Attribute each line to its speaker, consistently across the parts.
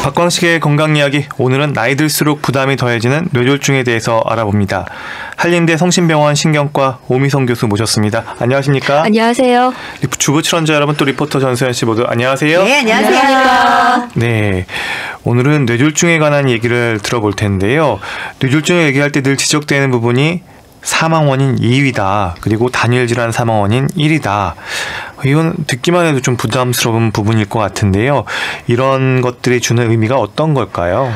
Speaker 1: 박광식의 건강이야기, 오늘은 나이 들수록 부담이 더해지는 뇌졸중에 대해서 알아봅니다. 한림대 성심병원 신경과 오미성 교수 모셨습니다. 안녕하십니까?
Speaker 2: 안녕하세요.
Speaker 1: 주부 출연자 여러분, 또 리포터 전소연 씨 모두 안녕하세요.
Speaker 2: 네, 안녕하세요.
Speaker 1: 네, 오늘은 뇌졸중에 관한 얘기를 들어볼 텐데요. 뇌졸중을 얘기할 때 늘 지적되는 부분이 사망 원인 2위다. 그리고 단일 질환 사망 원인 1위다. 이건 듣기만 해도 좀 부담스러운 부분일 것 같은데요. 이런 것들이 주는 의미가 어떤 걸까요?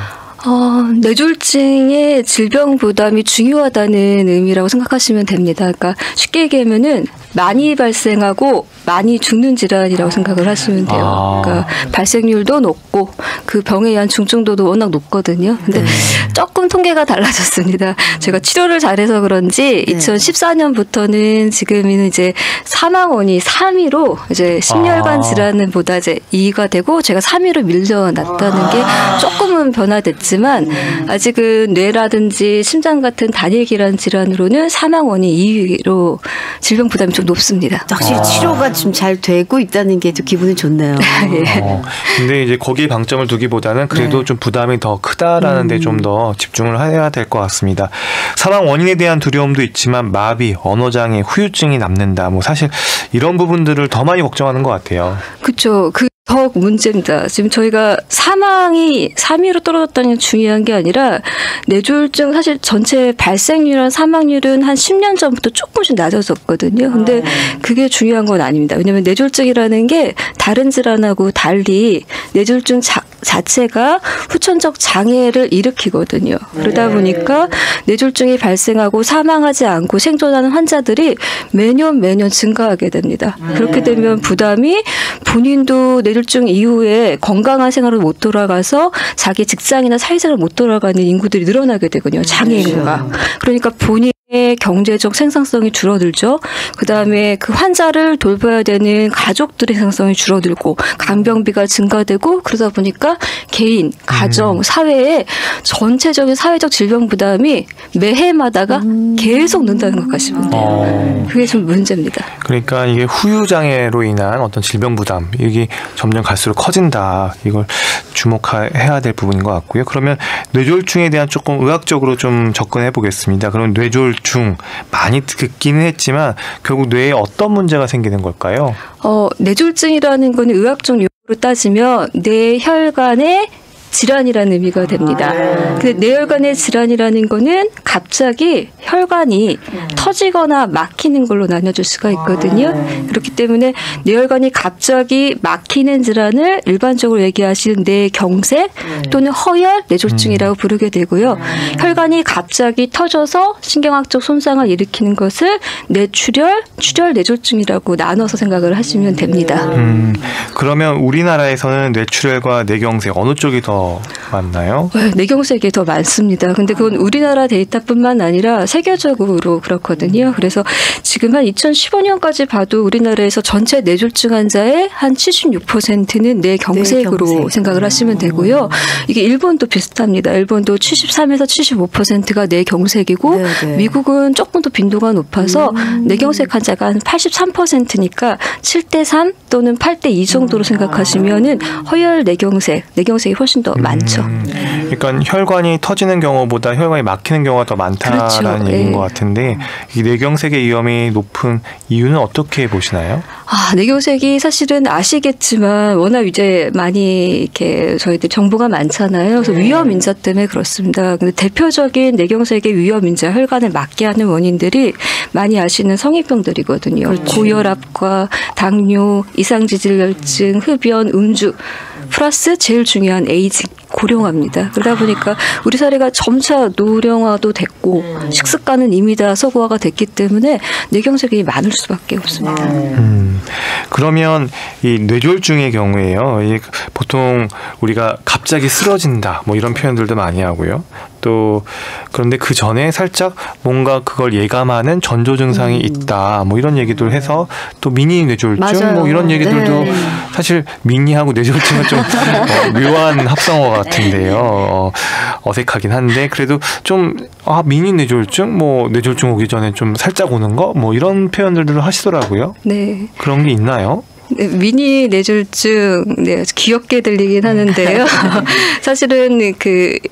Speaker 2: 뇌졸중의 질병 부담이 중요하다는 의미라고 생각하시면 됩니다. 그러니까 쉽게 얘기하면은 많이 발생하고 많이 죽는 질환이라고 생각을 하시면 돼요. 그러니까 발생률도 높고 그 병에 의한 중증도도 워낙 높거든요. 근데 조금 통계가 달라졌습니다. 제가 치료를 잘해서 그런지 2014년부터는 지금은 이제 사망원이 3위로 이제 심혈관 질환보다 이제 2위가 되고 제가 3위로 밀려났다는 게 조금은 변화됐지만 아직은 뇌라든지 심장 같은 단일 기관 질환으로는 사망원이 2위로 질병 부담이 좀 높습니다.
Speaker 3: 확실히 치료가 좀 잘 되고 있다는 게 좀 기분이 좋네요.
Speaker 2: 예.
Speaker 1: 근데 이제 거기에 방점을 두기보다는 그래도 좀 부담이 더 크다라는 데 좀 더 집중을 해야 될 것 같습니다. 사망 원인에 대한 두려움도 있지만 마비, 언어장애, 후유증이 남는다. 뭐 사실 이런 부분들을 더 많이 걱정하는 것 같아요.
Speaker 2: 그렇죠. 더 문제입니다. 지금 저희가 사망이 3위로 떨어졌다는 게 중요한 게 아니라 뇌졸중 사실 전체 발생률이나 사망률은 한 10년 전부터 조금씩 낮아졌거든요. 근데 그게 중요한 건 아닙니다. 왜냐하면 뇌졸중이라는 게 다른 질환하고 달리 뇌졸중 자체가 후천적 장애를 일으키거든요. 그러다 보니까 뇌졸중이 발생하고 사망하지 않고 생존하는 환자들이 매년 증가하게 됩니다. 그렇게 되면 부담이 본인도 뇌졸중 이후에 건강한 생활을 못 돌아가서 자기 직장이나 사회생활을 못 돌아가는 인구들이 늘어나게 되거든요. 장애인과. 그러니까 본인의 경제적 생산성이 줄어들죠. 그다음에 그 환자를 돌봐야 되는 가족들의 생산성이 줄어들고 간병비가 증가되고 그러다 보니까 개인, 가정, 사회에 전체적인 사회적 질병 부담이 매해마다가 계속 는다는 것 같습니다. 그게 좀 문제입니다.
Speaker 1: 그러니까 이게 후유장애로 인한 어떤 질병 부담, 이게 점점 갈수록 커진다. 이걸 주목해야 될 부분인 것 같고요. 그러면 뇌졸중에 대한 조금 의학적으로 좀 접근해 보겠습니다. 그럼 뇌졸중 많이 듣기는 했지만 결국 뇌에 어떤 문제가 생기는 걸까요?
Speaker 2: 뇌졸중이라는 건 의학적 용어로 따지면 뇌혈관의 질환이라는 의미가 됩니다. 근데 뇌혈관의 질환이라는 거는 갑자기 혈관이 터지거나 막히는 걸로 나눠줄 수가 있거든요. 그렇기 때문에 뇌혈관이 갑자기 막히는 질환을 일반적으로 얘기하시는 뇌경색 또는 허혈 뇌졸중이라고 부르게 되고요. 혈관이 갑자기 터져서 신경학적 손상을 일으키는 것을 뇌출혈, 출혈 뇌졸중이라고 나눠서 생각을 하시면 됩니다.
Speaker 1: 그러면 우리나라에서는 뇌출혈과 뇌경색 어느 쪽이 더 많나요?
Speaker 2: 뇌경색이 더 많습니다. 근데 그건 우리나라 데이터뿐만 아니라 세계적으로 그렇거든요. 그래서 지금 한 2015년까지 봐도 우리나라에서 전체 뇌졸중 환자의 한 76%는 뇌경색으로 생각을 하시면 되고요. 이게 일본도 비슷합니다. 일본도 73에서 75%가 뇌경색이고 미국은 조금 더 빈도가 높아서 뇌경색 환자가 한 83%니까 7대3 또는 8대2 정도로 생각하시면은 허혈 뇌경색이 훨씬 더 많죠.
Speaker 1: 그러니까 혈관이 터지는 경우보다 혈관이 막히는 경우가 더 많다라는 얘기인 것 같은데 이 뇌경색의 위험이 높은 이유는 어떻게 보시나요?
Speaker 2: 뇌경색이 사실은 아시겠지만 워낙 이제 많이 이렇게 저희들 정보가 많잖아요. 그래서 위험 인자 때문에 그렇습니다. 근데 대표적인 뇌경색의 위험 인자 혈관을 막게 하는 원인들이 많이 아시는 성인병들이거든요. 고혈압과 당뇨, 이상지질혈증, 흡연, 음주 플러스 제일 중요한 에이징, 고령화입니다. 그러다 보니까 우리 사회가 점차 노령화도 됐고 식습관은 이미 다 서구화가 됐기 때문에 뇌경색이 많을 수밖에 없습니다.
Speaker 1: 그러면 이 뇌졸중의 경우에요. 보통 우리가 갑자기 쓰러진다 뭐 이런 표현들도 많이 하고요. 또 그런데 그 전에 살짝 뭔가 그걸 예감하는 전조 증상이 있다 뭐 이런 얘기들 해서 또 미니 뇌졸중 뭐 이런 얘기들도 사실 미니하고 뇌졸중은 좀 묘한 합성어 같은데요. 어색하긴 한데 그래도 좀 미니 뇌졸중 뭐 뇌졸중 오기 전에 좀 살짝 오는 거 뭐 이런 표현들도 하시더라고요.
Speaker 2: 네.
Speaker 1: 그런 게 있나요?
Speaker 2: 네, 미니 뇌졸중, 네, 아주 귀엽게 들리긴 하는데요. 사실은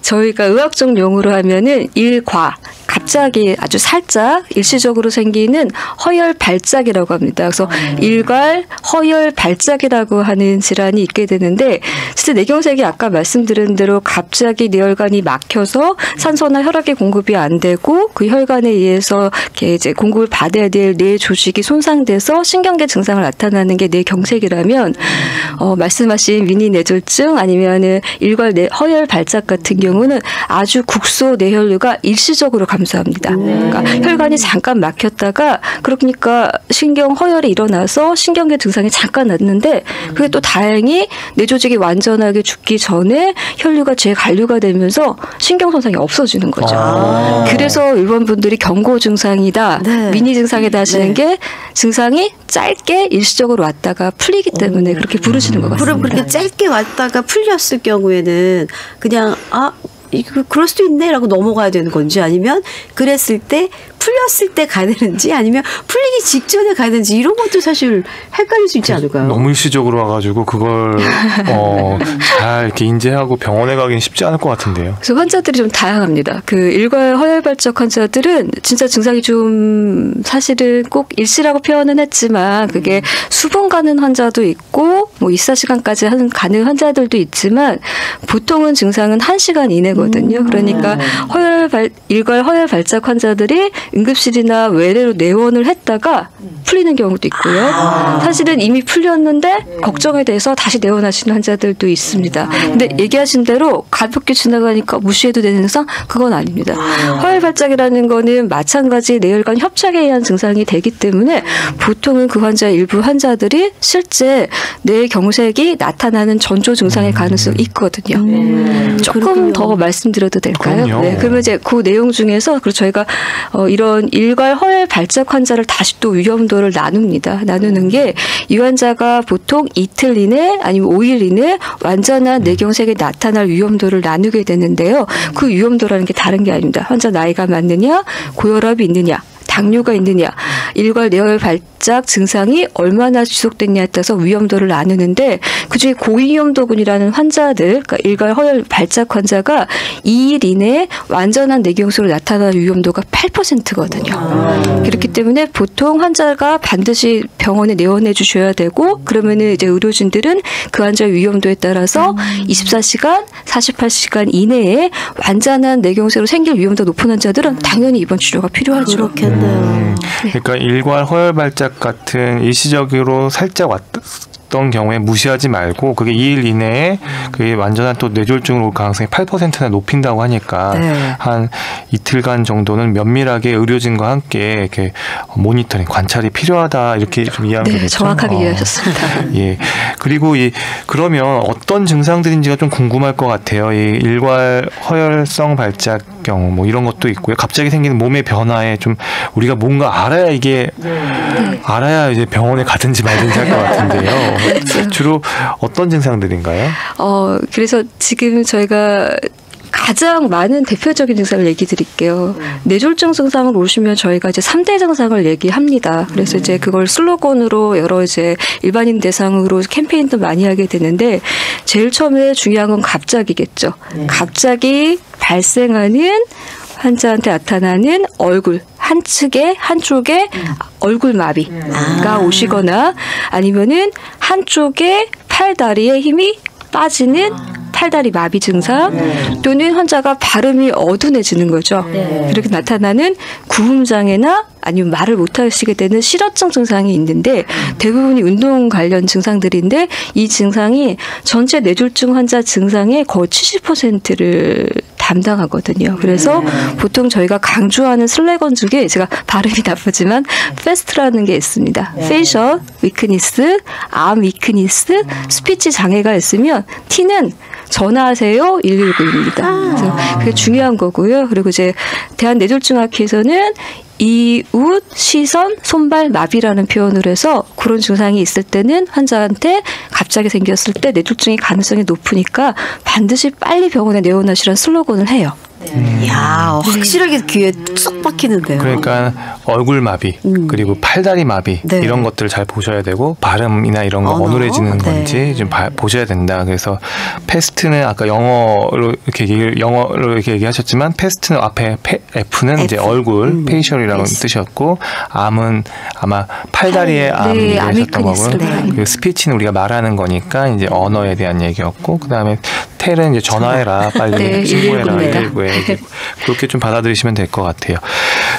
Speaker 2: 저희가 의학적 용어로 하면은 일과, 갑자기 아주 살짝 일시적으로 생기는 허열 발작이라고 합니다. 그래서 일괄 허열 발작이라고 하는 질환이 있게 되는데, 진짜 뇌경색이 아까 말씀드린 대로 갑자기 뇌혈관이 막혀서 산소나 혈액의 공급이 안 되고 그 혈관에 의해서 이렇게 이제 공급을 받아야 될 뇌 조직이 손상돼서 신경계 증상을 나타나는 게 뇌경색이라면, 말씀하신 미니 뇌졸중 아니면은 일괄 허열 발작 같은 경우는 아주 국소 뇌혈류가 일시적으로 감소합니다. 그러니까 혈관이 잠깐 막혔다가 그러니까 신경 허열이 일어나서 신경계 증상이 잠깐 났는데 그게 또 다행히 뇌 조직이 완전하게 죽기 전에 혈류가 재관류가 되면서 신경 손상이 없어지는 거죠. 그래서 일본 분들이 경고 증상이다, 네. 미니 증상이다 하시는 게 증상이 짧게 일시적으로 왔다가 풀리기 때문에 그렇게 부르시는 것 같습니다.
Speaker 3: 그럼 그렇게 짧게 왔다가 풀렸을 경우에는 그냥 그럴 수도 있네라고 넘어가야 되는 건지, 아니면 그랬을 때 풀렸을 때 가야 되는지, 아니면 풀리기 직전에 가야 되는지, 이런 것도 사실 헷갈릴 수 있지 않을까요?
Speaker 1: 너무 일시적으로 와가지고 그걸 잘 이렇게 인지하고 병원에 가기는 쉽지 않을 것 같은데요.
Speaker 2: 그래서 환자들이 좀 다양합니다. 일괄 허열 발작 환자들은 진짜 증상이 좀 사실은 꼭 일시라고 표현은 했지만 그게 수분 가는 환자도 있고 뭐 24시간까지 가는 환자들도 있지만 보통은 증상은 1시간 이내거든요. 그러니까 일괄 허열 발작 환자들이 응급실이나 외래로 내원을 했다가 풀리는 경우도 있고요. 사실은 이미 풀렸는데 걱정에 대해서 다시 내원하시는 환자들도 있습니다. 근데 얘기하신 대로 가볍게 지나가니까 무시해도 되는 증상? 그건 아닙니다. 허열 발작이라는 거는 마찬가지 뇌혈관 협착에 의한 증상이 되기 때문에 보통은 그 일부 환자들이 실제 뇌경색이 나타나는 전조 증상의 가능성이 있거든요. 조금 더 말씀드려도 될까요?
Speaker 1: 그럼요.
Speaker 2: 네, 그러면 이제 그 내용 중에서 저희가 이런 일괄 허열 발작 환자를 다시 또 위험도를 나누는 게 이 환자가 보통 이틀 이내 아니면 5일 이내 완전한 뇌경색이 나타날 위험도를 나누게 되는데요. 그 위험도라는 게 다른 게 아닙니다. 환자 나이가 많느냐, 고혈압이 있느냐, 당뇨가 있느냐, 일괄 뇌혈 발작 증상이 얼마나 지속됐냐에 따라서 위험도를 나누는데 그중에 고위험도군이라는 환자들, 그러니까 일괄 허열 발작 환자가 2일 이내에 완전한 뇌경색으로 나타나는 위험도가 8%거든요. 그렇기 때문에 보통 환자가 반드시 병원에 내원해 주셔야 되고, 그러면은 이제 의료진들은 그 환자의 위험도에 따라서 24시간, 48시간 이내에 완전한 뇌경색으로 생길 위험도 높은 환자들은 당연히 입원 치료가 필요하죠.
Speaker 3: 그렇겠네요.
Speaker 1: 그러니까 일괄 허열 발작 같은 일시적으로 살짝 왔던 경우에 무시하지 말고 그게 2일 이내에 그게 완전한 또 뇌졸중으로 올 가능성이 8%나 높인다고 하니까 한 이틀간 정도는 면밀하게 의료진과 함께 이렇게 모니터링, 관찰이 필요하다, 이렇게 좀 이해하면 되겠죠.
Speaker 2: 정확하게 이해하셨습니다.
Speaker 1: 예. 그리고 그러면 어떤 증상들인지가 좀 궁금할 것 같아요. 이 일괄 허열성 발작 경우 뭐 이런 것도 있고요. 갑자기 생기는 몸의 변화에 좀 우리가 뭔가 알아야 알아야 이제 병원에 가든지 말든지 할 것 같은데요. 주로 어떤 증상들인가요?
Speaker 2: 그래서 지금 저희가 가장 많은 대표적인 증상을 얘기 드릴게요. 뇌졸중 증상을 오시면 저희가 이제 3대 증상을 얘기합니다. 그래서 이제 그걸 슬로건으로 여러 이제 일반인 대상으로 캠페인도 많이 하게 되는데, 제일 처음에 중요한 건 갑자기겠죠. 갑자기 발생하는 환자한테 나타나는 얼굴 한쪽에 얼굴 마비가 오시거나, 아니면은 한쪽에 팔다리에 힘이 빠지는 팔다리 마비 증상, 또는 환자가 발음이 어둔해지는 거죠. 그렇게 나타나는 구음장애나 아니면 말을 못하시게 되는 실어증 증상이 있는데 대부분이 운동 관련 증상들인데, 이 증상이 전체 뇌졸중 환자 증상의 거의 70%를 담당하거든요. 그래서 보통 저희가 강조하는 슬래건 중에, 제가 발음이 나쁘지만 패스트라는 게 있습니다. 페이셜 위크니스, 암 위크니스, 스피치 장애가 있으면 T는 전화하세요 119입니다. 그래서 그게 중요한 거고요. 그리고 이제 대한뇌졸중학회에서는 이웃, 시선, 손발 마비라는 표현을 해서 그런 증상이 있을 때는 환자한테 갑자기 생겼을 때 뇌졸중의 가능성이 높으니까 반드시 빨리 병원에 내원하시라는 슬로건을 해요.
Speaker 3: 이야, 확실하게 귀에 쏙 박히는데요.
Speaker 1: 그러니까 얼굴 마비 그리고 팔다리 마비
Speaker 3: 네.
Speaker 1: 이런 것들을 잘 보셔야 되고 발음이나 이런 거
Speaker 3: 언어?
Speaker 1: 어눌해지는
Speaker 3: 네.
Speaker 1: 건지 좀 보셔야 된다. 그래서 패스트는 아까 영어로 이렇게 얘기하셨지만 패스트는 앞에 F는 이제 얼굴 페이셜이라는 뜻이었고 암은 아마 팔다리의 암
Speaker 2: 네,
Speaker 1: 얘기하셨던 거고요.
Speaker 2: 아미크니스. 네.
Speaker 1: 그리고 스피치는 우리가 말하는 거니까 이제 언어에 대한 얘기였고 그다음에 텔은 이제 전화해라 빨리
Speaker 2: 네,
Speaker 1: 신고해라
Speaker 2: 119입니다.
Speaker 1: 119에 그렇게 좀 받아들이시면 될 것 같아요.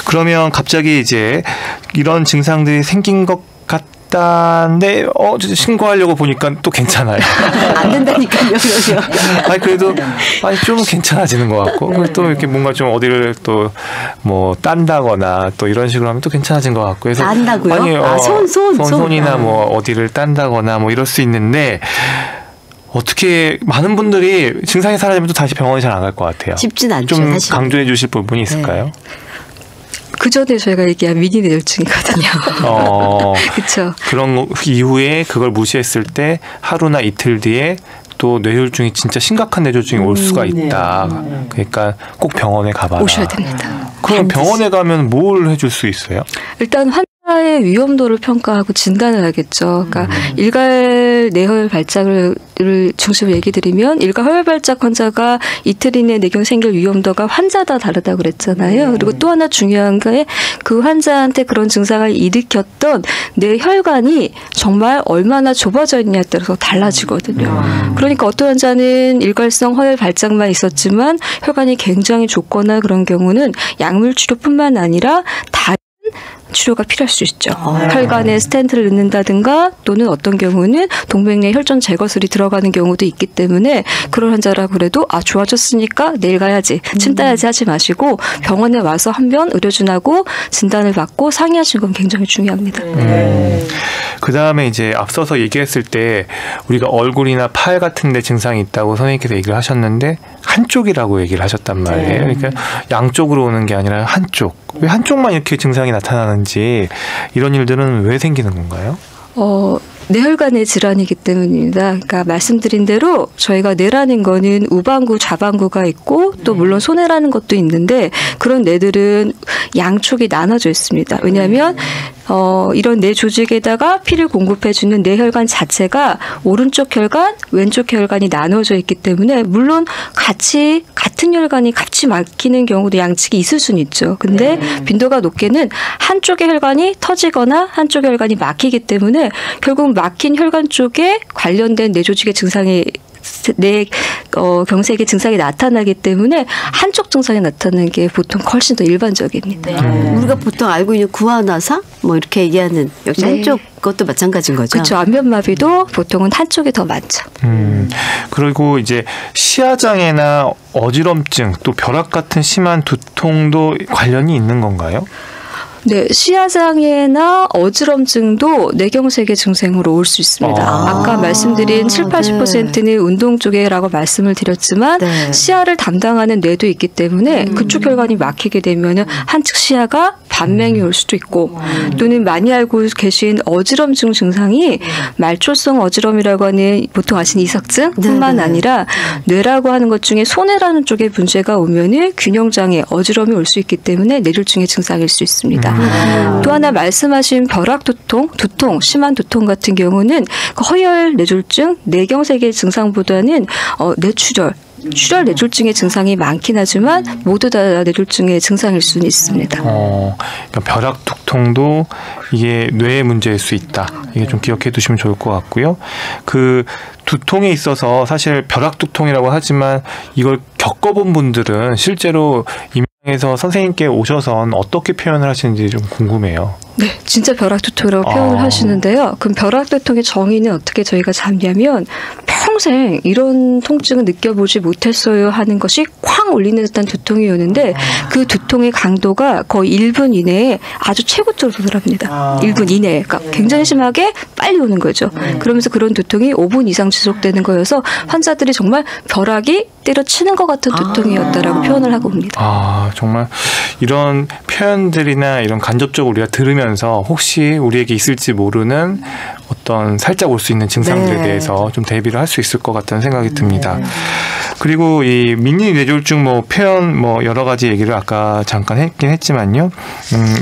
Speaker 1: 그러면 갑자기 이제 이런 증상들이 생긴 것 같다는데 신고하려고 보니까 또 괜찮아요.
Speaker 3: 안 된다니까요.
Speaker 1: 아니 그래도 좀 괜찮아지는 것 같고 그리고 또 이렇게 뭔가 좀 어디를 또 뭐 딴다거나 또 이런 식으로 하면 또 괜찮아진 것 같고 그래서
Speaker 3: 딴다고요?
Speaker 1: 아니 손이나
Speaker 3: 손.
Speaker 1: 뭐 어디를 딴다거나 뭐 이럴 수 있는데 어떻게 많은 분들이 증상이 사라지면 또 다시 병원에 잘 안 갈 것 같아요.
Speaker 3: 쉽진 않죠.
Speaker 1: 좀
Speaker 3: 사실.
Speaker 1: 강조해 주실 부분이 있을까요?
Speaker 2: 그 전에 저희가 얘기한 미니 뇌졸중이거든요. 그렇죠.
Speaker 1: 그런 이후에 그걸 무시했을 때 하루나 이틀 뒤에 또 뇌졸중이 진짜 심각한 뇌졸중이 올 수가 있다. 그러니까 꼭 병원에 가봐라.
Speaker 2: 오셔야 됩니다.
Speaker 1: 그럼 병원에 가면 뭘 해줄 수 있어요?
Speaker 2: 일단 환자의 위험도를 평가하고 진단을 하겠죠. 그러니까 일갈 뇌혈 발작을 중심으로 얘기 드리면 일갈 혈 발작 환자가 이틀 이내 뇌경 생길 위험도가 환자다 다르다고 그랬잖아요. 그리고 또 하나 중요한 게 그 환자한테 그런 증상을 일으켰던 뇌혈관이 정말 얼마나 좁아져 있냐에 따라서 달라지거든요. 그러니까 어떤 환자는 일괄성 허혈 발작만 있었지만 혈관이 굉장히 좁거나 그런 경우는 약물 치료뿐만 아니라 다른 치료가 필요할 수 있죠. 혈관에 스텐트를 넣는다든가 또는 어떤 경우는 동맥내 혈전 제거술이 들어가는 경우도 있기 때문에 그런 환자라고 그래도 좋아졌으니까 내일 가야지 침 따야지 하지 마시고 병원에 와서 한번 의료진하고 진단을 받고 상의하시는 건 굉장히 중요합니다.
Speaker 1: 그 다음에 이제 앞서서 얘기했을 때 우리가 얼굴이나 팔 같은 데 증상이 있다고 선생님께서 얘기를 하셨는데 한쪽이라고 얘기를 하셨단 말이에요. 그러니까 양쪽으로 오는 게 아니라 한쪽. 왜 한쪽만 이렇게 증상이 나타나는지 이런 일들은 왜 생기는 건가요?
Speaker 2: 뇌혈관의 질환이기 때문입니다. 그러니까 말씀드린 대로 저희가 뇌라는 거는 우방구, 좌방구가 있고 또 물론 소뇌라는 것도 있는데 그런 뇌들은 양쪽이 나눠져 있습니다. 왜냐하면 이런 뇌 조직에다가 피를 공급해주는 뇌혈관 자체가 오른쪽 혈관, 왼쪽 혈관이 나눠져 있기 때문에 물론 같은 혈관이 같이 막히는 경우도 양측이 있을 수는 있죠. 근데 빈도가 높게는 한쪽의 혈관이 터지거나 한쪽의 혈관이 막히기 때문에 결국 막힌 혈관 쪽에 관련된 뇌 조직의 증상이 경색의 증상이 나타나기 때문에 한쪽 증상이 나타나는 게 보통 훨씬 더 일반적입니다.
Speaker 3: 우리가 보통 알고 있는 구안화사 뭐 이렇게 얘기하는 역시 한쪽 것도 마찬가지인 거죠.
Speaker 2: 그렇죠. 안면마비도 보통은 한쪽이 더 많죠.
Speaker 1: 그리고 이제 시야장애나 어지럼증 또 벼락 같은 심한 두통도 관련이 있는 건가요?
Speaker 2: 네, 시야장애나 어지럼증도 뇌경색의 증상으로 올 수 있습니다. 아까 말씀드린 7, 80%는 운동 쪽에라고 말씀을 드렸지만 시야를 담당하는 뇌도 있기 때문에 그쪽 혈관이 막히게 되면 한측 시야가 반맹이 올 수도 있고 또는 많이 알고 계신 어지럼증 증상이 말초성 어지럼이라고 하는 보통 아시는 이석증뿐만 아니라 뇌라고 하는 것 중에 소뇌라는 쪽에 문제가 오면은 균형장애, 어지럼이 올 수 있기 때문에 뇌졸중의 증상일 수 있습니다. 또 하나 말씀하신 벼락두통, 심한 두통 같은 경우는 허혈 뇌졸중, 뇌경색의 증상보다는 뇌출혈, 뇌졸중의 증상이 많긴 하지만 모두 다 뇌졸중의 증상일 수는 있습니다.
Speaker 1: 그러니까 벼락두통도 이게 뇌의 문제일 수 있다. 이게 좀 기억해 두시면 좋을 것 같고요. 그 두통에 있어서 사실 벼락두통이라고 하지만 이걸 겪어본 분들은 실제로 임상에서 선생님께 오셔선 어떻게 표현을 하시는지 좀 궁금해요.
Speaker 2: 네, 진짜 벼락두통이라고 표현을 하시는데요. 그럼 벼락두통의 정의는 어떻게 저희가 잡냐면 평생 이런 통증을 느껴보지 못했어요 하는 것이 쾅 울리는 듯한 두통이 오는데 그 두통의 강도가 거의 1분 이내에 아주 최고점을 도달합니다. 1분 이내에. 그러니까 굉장히 심하게 빨리 오는 거죠. 그러면서 그런 두통이 5분 이상 지속되는 거여서 환자들이 정말 벼락이 때려치는 것 같은 두통이었다라고 표현을 하고 옵니다.
Speaker 1: 정말 이런 표현들이나 이런 간접적으로 우리가 들으면서 혹시 우리에게 있을지 모르는 어떤 살짝 올 수 있는 증상들에 대해서 좀 대비를 할 수 있을 것 같다는 생각이 듭니다. 그리고 이 미니 뇌졸중 뭐 표현 뭐 여러 가지 얘기를 아까 잠깐 했긴 했지만요.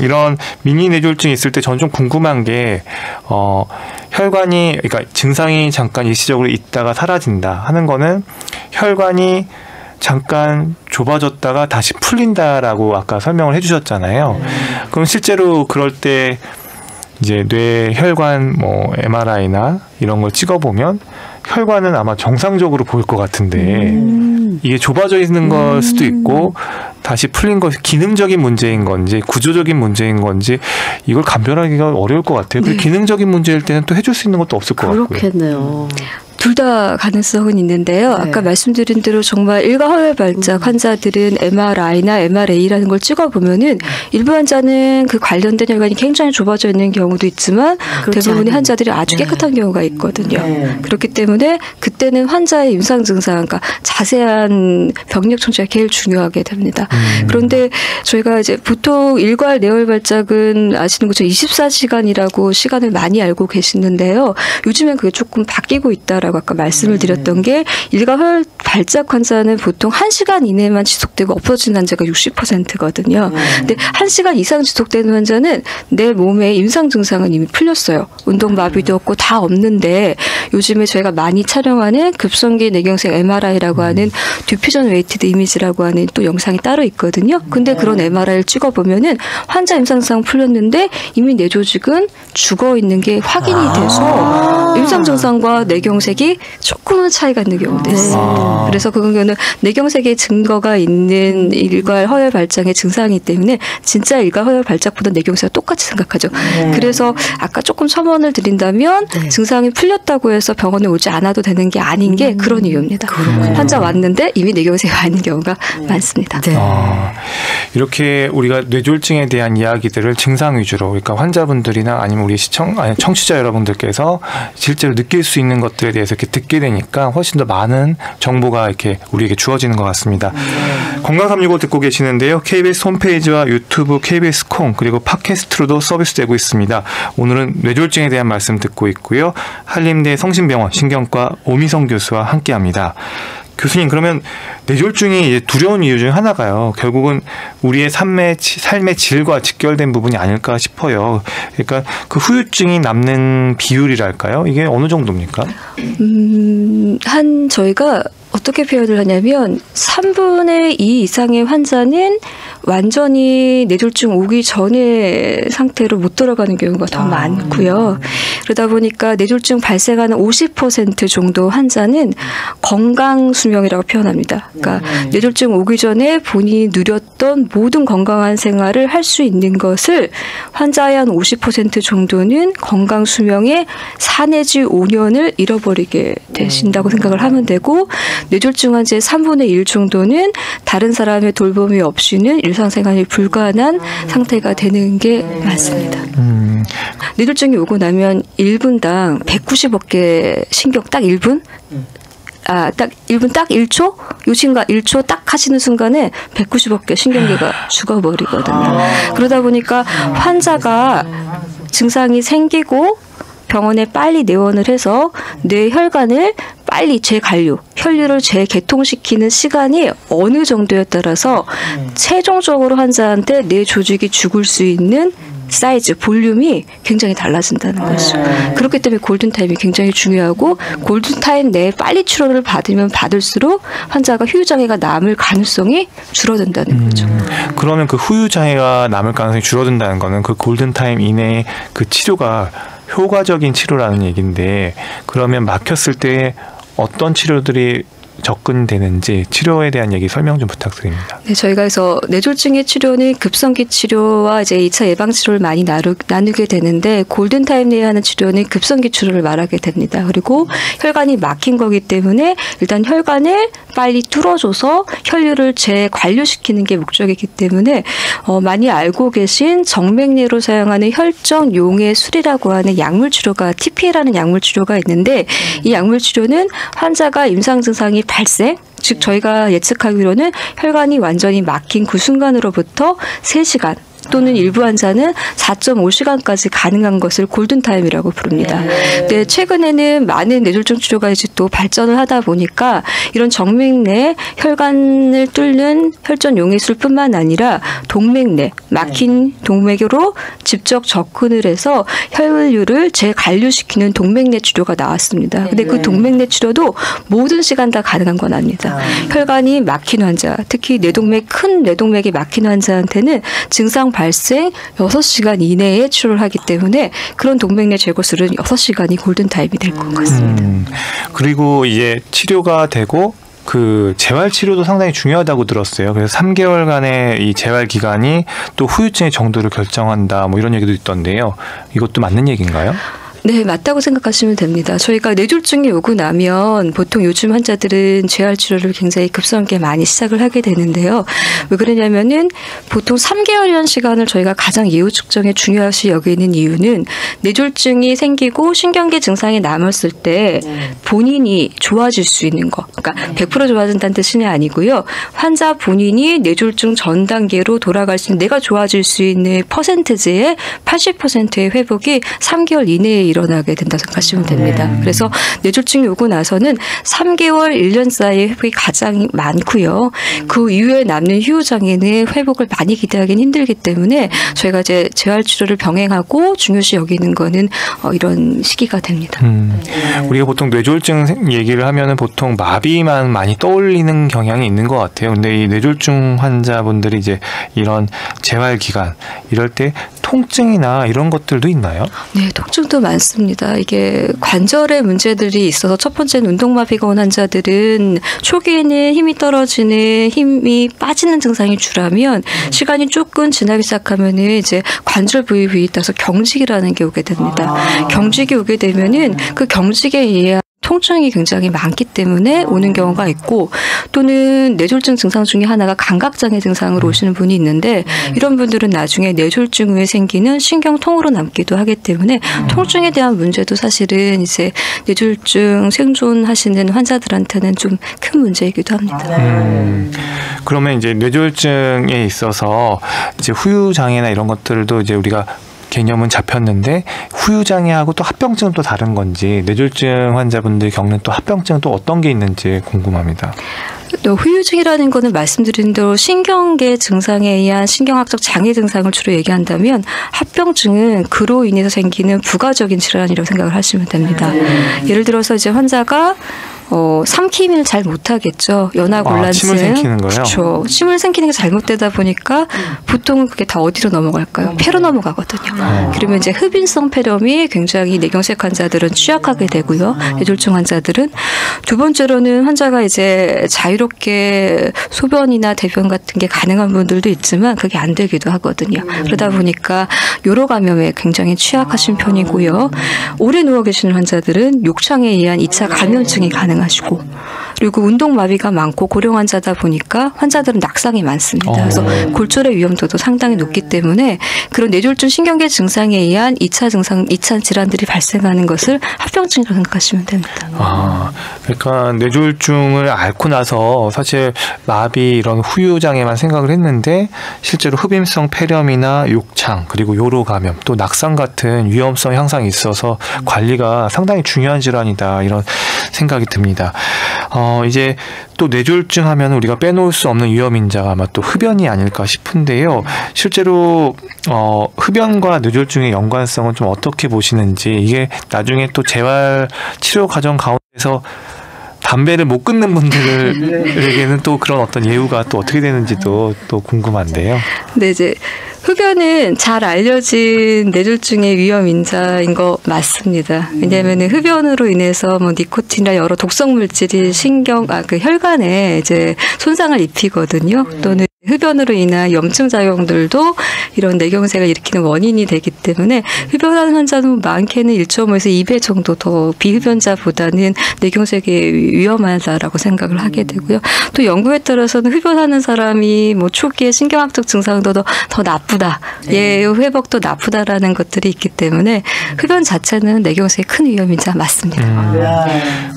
Speaker 1: 이런 미니 뇌졸중이 있을 때 저는 좀 궁금한 게 혈관이 그러니까 증상이 잠깐 일시적으로 있다가 사라진다 하는 거는 혈관이 잠깐 좁아졌다가 다시 풀린다라고 아까 설명을 해주셨잖아요. 그럼 실제로 그럴 때 이제 뇌 혈관 뭐 MRI나 이런 걸 찍어보면 혈관은 아마 정상적으로 보일 것 같은데 이게 좁아져 있는 걸 수도 있고 다시 풀린 것이 기능적인 문제인 건지 구조적인 문제인 건지 이걸 감별하기가 어려울 것 같아요. 네. 기능적인 문제일 때는 또 해줄 수 있는 것도 없을 것 같고요.
Speaker 3: 그렇겠네요.
Speaker 2: 둘 다 가능성은 있는데요.
Speaker 3: 네.
Speaker 2: 아까 말씀드린 대로 정말 일가 허혈 발작 환자들은 MRI나 MRA라는 걸 찍어보면은 일부 환자는 그 관련된 혈관이 굉장히 좁아져 있는 경우도 있지만 대부분의 환자들이 아주 깨끗한 경우가 있거든요. 그렇기 때문에 그때는 환자의 임상 증상, 그러니까 자세한 병력 청취가 제일 중요하게 됩니다. 그런데 저희가 이제 보통 일괄 뇌혈 발작은 아시는 것처럼 24시간이라고 시간을 많이 알고 계시는데요. 요즘엔 그게 조금 바뀌고 있다라고 아까 말씀을 드렸던 게 일가 혈 발작 환자는 보통 1시간 이내만 지속되고 없어지는 환자가 60%거든요. 근데 1시간 이상 지속되는 환자는 내 몸의 임상 증상은 이미 풀렸어요. 운동 마비도 없고 다 없는데 요즘에 저희가 많이 촬영하는 급성기 뇌경색 MRI라고 하는 디퓨전 웨이티드 이미지라고 하는 또 영상이 따로 있거든요. 근데 그런 MRI를 찍어보면은 환자 임상 증상 풀렸는데 이미 뇌 조직은 죽어 있는 게 확인이 돼서 임상 증상과 뇌경색이 조금은 차이가 있는 경우도 있어요. 그래서 그 경우는 뇌경색의 증거가 있는 일괄 허혈 발작의 증상이기 때문에 진짜 일괄 허혈 발작보다 뇌경색과 똑같이 생각하죠. 그래서 아까 조금 첨언을 드린다면 증상이 풀렸다고 해서 병원에 오지 않아도 되는 게 아닌 게 그런 이유입니다. 환자 왔는데 이미 뇌경색이 와 있는 경우가 많습니다.
Speaker 3: 네.
Speaker 1: 이렇게 우리가 뇌졸중에 대한 이야기들을 증상 위주로 그러니까 환자분들이나 아니면 우리 청취자 여러분들께서 실제로 느낄 수 있는 것들에 대해서 이렇게 듣게 되니까 훨씬 더 많은 정보가 이렇게 우리에게 주어지는 것 같습니다. 건강365 듣고 계시는데요. KBS 홈페이지와 유튜브, KBS 콩 그리고 팟캐스트로도 서비스되고 있습니다. 오늘은 뇌졸중에 대한 말씀 듣고 있고요. 한림대 성심병원 신경과 오미성 교수와 함께합니다. 교수님, 그러면 뇌졸중이 두려운 이유 중 하나가요. 결국은 우리의 삶의 질과 직결된 부분이 아닐까 싶어요. 그러니까 그 후유증이 남는 비율이랄까요? 이게 어느 정도입니까?
Speaker 2: 저희가 어떻게 표현을 하냐면 3분의 2 이상의 환자는 완전히 뇌졸중 오기 전의 상태로 못 돌아가는 경우가 더 많고요. 그러다 보니까 뇌졸중 발생하는 50% 정도 환자는 건강 수명이라고 표현합니다. 그러니까 뇌졸중 오기 전에 본인이 누렸던 모든 건강한 생활을 할 수 있는 것을 환자의 한 50% 정도는 건강 수명의 4 내지 5년을 잃어버리게 되신다고 생각을 하면 되고 뇌졸중 환자의 3분의 1 정도는 다른 사람의 돌봄이 없이는 일상생활이 불가능한 상태가 되는 게 맞습니다. 뇌졸중이 오고 나면 1분당 190억 개 신경 딱 1분? 딱 1분 딱 1초? 요즘과 1초 딱 하시는 순간에 190억 개 신경계가 죽어버리거든요. 그러다 보니까 환자가 증상이 생기고 병원에 빨리 내원을 해서 뇌혈관을 빨리 재관류, 혈류를 재개통시키는 시간이 어느 정도에 따라서 최종적으로 환자한테 뇌 조직이 죽을 수 있는 사이즈, 볼륨이 굉장히 달라진다는 거죠. 그렇기 때문에 골든타임이 굉장히 중요하고 골든타임 내에 빨리 치료를 받으면 받을수록 환자가 후유장애가 남을 가능성이 줄어든다는 거죠.
Speaker 1: 그러면 그 후유장애가 남을 가능성이 줄어든다는 거는 그 골든타임 이내에 그 치료가 효과적인 치료라는 얘기인데 그러면 막혔을 때 어떤 치료들이 접근되는지 치료에 대한 얘기 설명 좀 부탁드립니다.
Speaker 2: 네, 저희가 그래서 뇌졸중의 치료는 급성기 치료와 이제 2차 예방 치료를 많이 나누게 되는데 골든타임 내에 하는 치료는 급성기 치료를 말하게 됩니다. 그리고 혈관이 막힌 거기 때문에 일단 혈관을 빨리 뚫어줘서 혈류를 재관류시키는 게 목적이기 때문에 많이 알고 계신 정맥류로 사용하는 혈정 용해 술이라고 하는 약물 치료가 TPA라는 약물 치료가 있는데 이 약물 치료는 환자가 임상 증상이 발생, 즉 저희가 예측하기로는 혈관이 완전히 막힌 그 순간으로부터 3시간 또는 일부 환자는 4.5시간까지 가능한 것을 골든타임이라고 부릅니다. 근데 최근에는 많은 뇌졸중 치료가 이제 또 발전을 하다 보니까 이런 정맥내 혈관을 뚫는 혈전 용의술뿐만 아니라 동맥내, 막힌 동맥으로 직접 접근을 해서 혈류를 재관류시키는 동맥내 치료가 나왔습니다. 근데 그 동맥내 치료도 모든 시간 다 가능한 건 아닙니다. 혈관이 막힌 환자, 특히 뇌동맥, 큰 뇌동맥이 막힌 환자한테는 증상 발생 6시간 이내에 치료를 하기 때문에 그런 동맥내 제거술은 6시간이 골든타임이 될 것 같습니다.
Speaker 1: 그리고 이제 치료가 되고 그 재활 치료도 상당히 중요하다고 들었어요. 그래서 3개월간의 이 재활 기간이 또 후유증의 정도를 결정한다. 뭐 이런 얘기도 있던데요. 이것도 맞는 얘기인가요?
Speaker 2: 네, 맞다고 생각하시면 됩니다. 저희가 뇌졸중이 오고 나면 보통 요즘 환자들은 재활 치료를 굉장히 급성하게 많이 시작을 하게 되는데요. 왜 그러냐면은 보통 3개월이라는 시간을 저희가 가장 예후 측정에 중요시 여기는 이유는 뇌졸중이 생기고 신경계 증상이 남았을 때 본인이 좋아질 수 있는 거. 그러니까 100% 좋아진다는 뜻이 아니고요. 환자 본인이 뇌졸중 전 단계로 돌아갈 수 있는 내가 좋아질 수 있는 퍼센트지의 80%의 회복이 3개월 이내에 일어나게 된다고 생각하시면 됩니다. 그래서 뇌졸중이 오고 나서는 3개월, 1년 사이에 회복이 가장 많고요. 그 이후에 남는 후유장애는 회복을 많이 기대하기는 힘들기 때문에 저희가 이제 재활치료를 병행하고 중요시 여기는 거는 이런 시기가 됩니다.
Speaker 1: 우리가 보통 뇌졸중 얘기를 하면은 보통 마비만 많이 떠올리는 경향이 있는 것 같아요. 근데 이 뇌졸중 환자분들이 이제 이런 재활 기간 이럴 때 통증이나 이런 것들도 있나요?
Speaker 2: 네, 통증도 많습니다. 이게 관절에 문제들이 있어서 첫 번째는 운동마비가 온 환자들은 초기에는 힘이 떨어지는 힘이 빠지는 증상이 주라면 시간이 조금 지나기 시작하면은 이제 관절 부위에 따라서 경직이라는 게 오게 됩니다. 경직이 오게 되면은 그 경직에 의한 통증이 굉장히 많기 때문에 오는 경우가 있고 또는 뇌졸중 증상 중에 하나가 감각장애 증상으로 오시는 분이 있는데 이런 분들은 나중에 뇌졸중 후에 생기는 신경통으로 남기도 하기 때문에 통증에 대한 문제도 사실은 이제 뇌졸중 생존하시는 환자들한테는 좀 큰 문제이기도 합니다.
Speaker 1: 그러면 이제 뇌졸중에 있어서 이제 후유장애나 이런 것들도 이제 우리가 개념은 잡혔는데 후유장애하고 또 합병증은 또 다른 건지 뇌졸중 환자분들이 겪는 또 합병증은 또 어떤 게 있는지 궁금합니다.
Speaker 2: 후유증이라는 거는 말씀드린 대로 신경계 증상에 의한 신경학적 장애 증상을 주로 얘기한다면 합병증은 그로 인해서 생기는 부가적인 질환이라고 생각을 하시면 됩니다. 예를 들어서 이제 환자가 삼킴을 잘 못하겠죠. 연화곤란증.
Speaker 1: 침을 삼키는 거요?
Speaker 2: 그렇죠. 침을 삼키는 게 잘못되다 보니까 보통은 그게 다 어디로 넘어갈까요? 폐로 넘어가거든요. 그러면 이제 흡인성 폐렴이 굉장히 뇌경색 환자들은 취약하게 되고요. 뇌졸중 환자들은 두 번째로는 환자가 이제 자유롭게 소변이나 대변 같은 게 가능한 분들도 있지만 그게 안 되기도 하거든요. 그러다 보니까 요로 감염에 굉장히 취약하신 편이고요. 오래 누워 계시는 환자들은 욕창에 의한 2차 감염증이 가능하시고 그리고 운동마비가 많고 고령 환자다 보니까 환자들은 낙상이 많습니다. 그래서 골절의 위험도도 상당히 높기 때문에 그런 뇌졸중 신경계 증상에 의한 2차 증상, 2차 질환들이 발생하는 것을 합병증이라고 생각하시면 됩니다.
Speaker 1: 그러니까 뇌졸중을 앓고 나서 사실 마비 이런 후유장애만 생각을 했는데 실제로 흡임성 폐렴이나 욕창 그리고 요로 감염 또 낙상 같은 위험성 향상이 있어서 관리가 상당히 중요한 질환이다 이런 생각이 듭니다. 이제 또 뇌졸중 하면 우리가 빼놓을 수 없는 위험인자가 아마 또 흡연이 아닐까 싶은데요. 실제로 흡연과 뇌졸중의 연관성은 좀 어떻게 보시는지 이게 나중에 또 재활 치료 과정 가운데서 담배를 못 끊는 분들에게는 또 그런 어떤 예후가 또 어떻게 되는지도 또 궁금한데요.
Speaker 2: 네, 이제 흡연은 잘 알려진 뇌졸중의 위험 인자인 거 맞습니다. 왜냐하면 흡연으로 인해서 뭐 니코틴이나 여러 독성 물질이 그 혈관에 이제 손상을 입히거든요. 또는 흡연으로 인한 염증 작용들도 이런 뇌경색을 일으키는 원인이 되기 때문에 흡연하는 환자는 많게는 1.5에서 2배 정도 더 비흡연자보다는 뇌경색이 위험하다라고 생각을 하게 되고요. 또 연구에 따라서는 흡연하는 사람이 뭐 초기에 신경학적 증상도 더 나쁘다, 회복도 나쁘다라는 것들이 있기 때문에 흡연 자체는 뇌경색의 큰 위험이자 맞습니다.